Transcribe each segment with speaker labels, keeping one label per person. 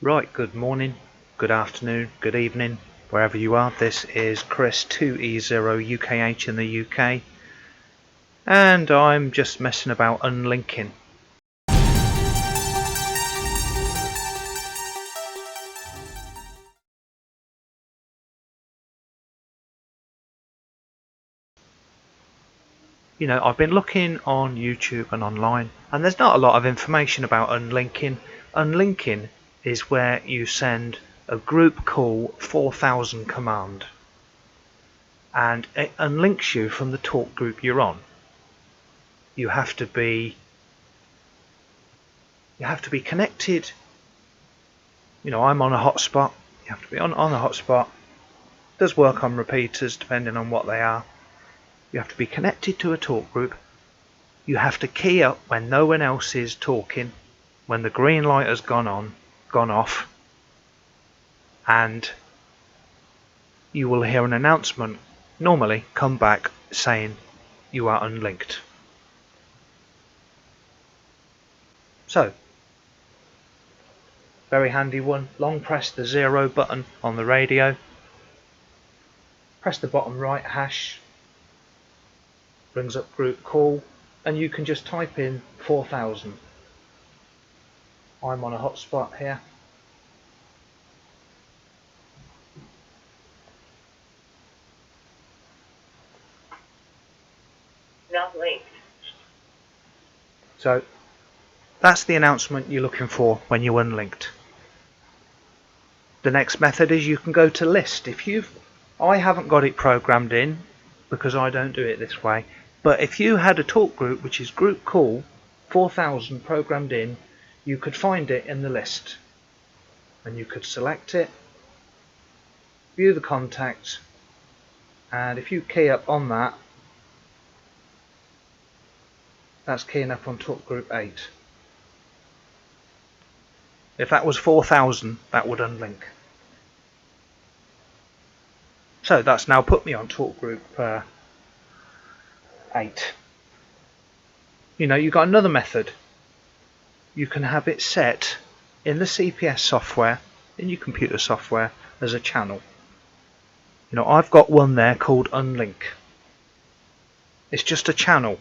Speaker 1: Right, good morning, good afternoon, good evening, wherever you are. This is Chris 2E0UKH in the UK, and I'm just messing about unlinking. You know, I've been looking on YouTube and online, and there's not a lot of information about unlinking. Unlinking is where you send a group call 4000 command, and it unlinks you from the talk group you're on. You have to be connected. You know, I'm on a hotspot. You have to be on a hotspot. It does work on repeaters depending on what they are. You have to be connected to a talk group. You have to key up when no one else is talking, when the green light has gone off, and you will hear an announcement normally come back saying you are unlinked. So, very handy one. Long press the 0 button on the radio. Press the bottom right hash. Brings up group call, and you can just type in 4000. I'm on a hotspot here.
Speaker 2: Not linked.
Speaker 1: So that's the announcement you're looking for when you're unlinked. The next method is you can go to list. I haven't got it programmed in because I don't do it this way, but if you had a talk group which is group call 4000 programmed in, you could find it in the list and you could select it, view the contacts, and if you key up on that, that's keying up on talk group 8. If that was 4000, that would unlink. So that's now put me on talk group 8. You know, you've got another method. You can have it set in the CPS software, in your computer software, as a channel. You know, I've got one there called unlink. It's just a channel.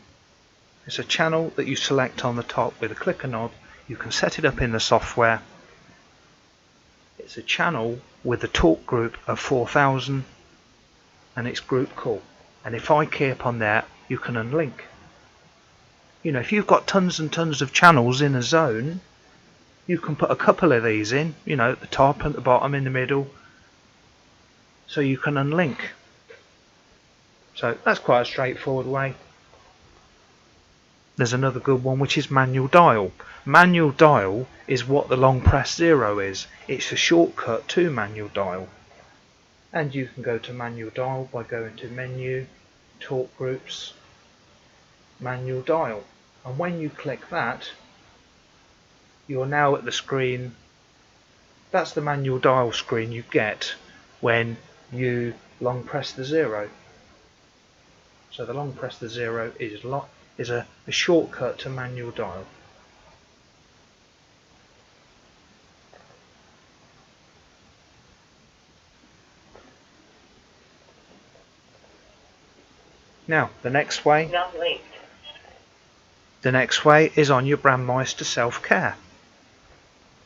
Speaker 1: It's a channel that you select on the top with a click a knob. You can set it up in the software. It's a channel with a talk group of 4000 and it's group call. And if I key up on there, you can unlink. You know, if you've got tons and tons of channels in a zone, you can put a couple of these in, you know, at the top, at the bottom, in the middle, so you can unlink. So that's quite a straightforward way. There's another good one which is manual dial. Manual dial is what the long press 0 is. It's a shortcut to manual dial. And you can go to manual dial by going to menu, talk groups, manual dial. And when you click that, you're now at the screen. That's the manual dial screen you get when you long press the 0. So the long press the 0 is a shortcut to manual dial. Now the next way.
Speaker 2: Not linked.
Speaker 1: The next way is on your Brandmeister SelfCare.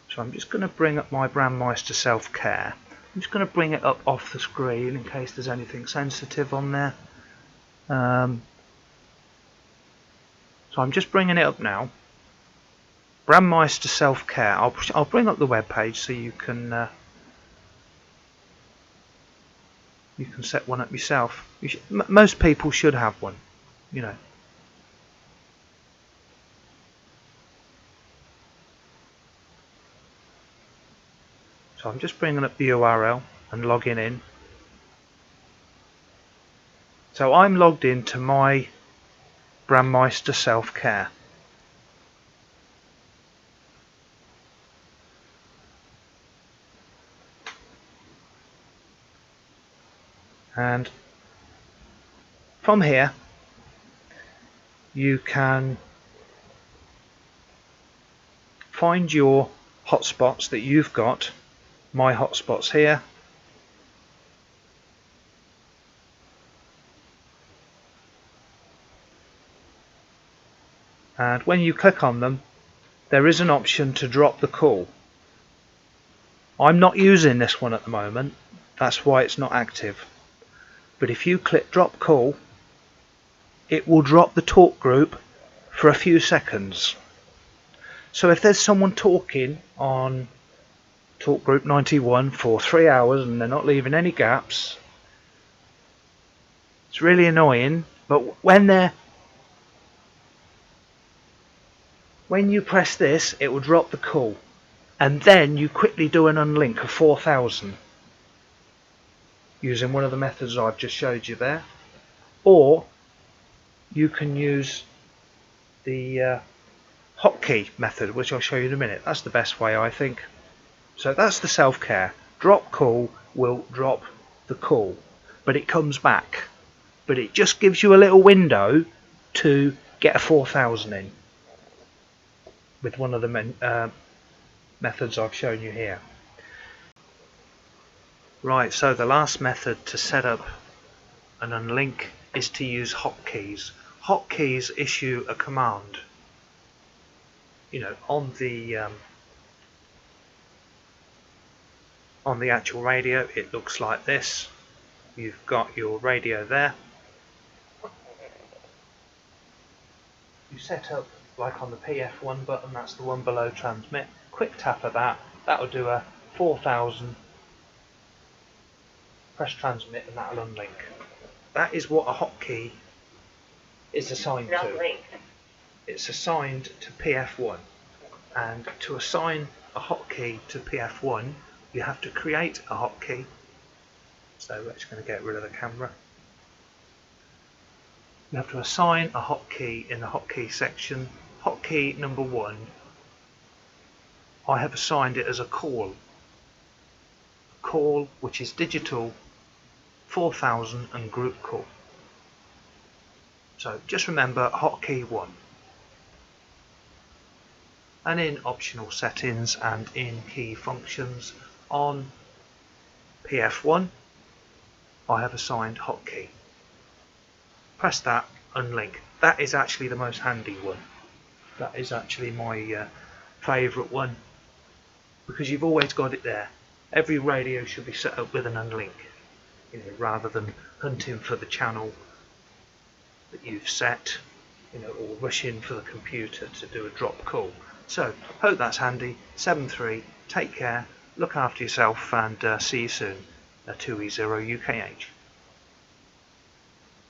Speaker 1: So I'm just going to bring up my Brandmeister SelfCare. I'm just going to bring it up off the screen in case there's anything sensitive on there. So I'm just bringing it up now. Brandmeister SelfCare. I'll bring up the web page so you can set one up yourself. Most people should have one, you know. So I'm just bringing up the URL and logging in. So I'm logged into my Brandmeister SelfCare. And from here you can find your hotspots that you've got. My hotspots here. And when you click on them, there is an option to drop the call. I'm not using this one at the moment, that's why it's not active. But if you click drop call, it will drop the talk group for a few seconds. So if there's someone talking on talk group 91 for 3 hours and they're not leaving any gaps, it's really annoying. But when you press this, it will drop the call, and then you quickly do an unlink of 4000 using one of the methods I've just showed you there, or you can use the hotkey method, which I'll show you in a minute. That's the best way, I think. So that's the SelfCare. Drop call will drop the call, but it comes back. But it just gives you a little window to get a 4000 in with one of the methods I've shown you here. Right, so the last method to set up an unlink is to use hotkeys. Hotkeys issue a command. On the actual radio, it looks like this. You've got your radio there. You set up like on the PF1 button, that's the one below transmit. Quick tap of that, that'll do a 4000. Press transmit and that'll unlink. That is what a hotkey is assigned to. It's assigned to PF1, and to assign a hotkey to PF1 you have to create a hotkey. So we're just going to get rid of the camera. You have to assign a hotkey in the hotkey section. Hotkey number 1, I have assigned it as a call. Call, which is digital 4000 and group call. So just remember hotkey 1. And in optional settings and in key functions on PF1, I have assigned hotkey. Press that, unlink. That is actually the most handy one. That is actually my favourite one, because you've always got it there. Every radio should be set up with an unlink, rather than hunting for the channel that you've set, or rushing for the computer to do a drop call. So, hope that's handy. 7-3, take care, look after yourself, and see you soon. 2E0 UKH.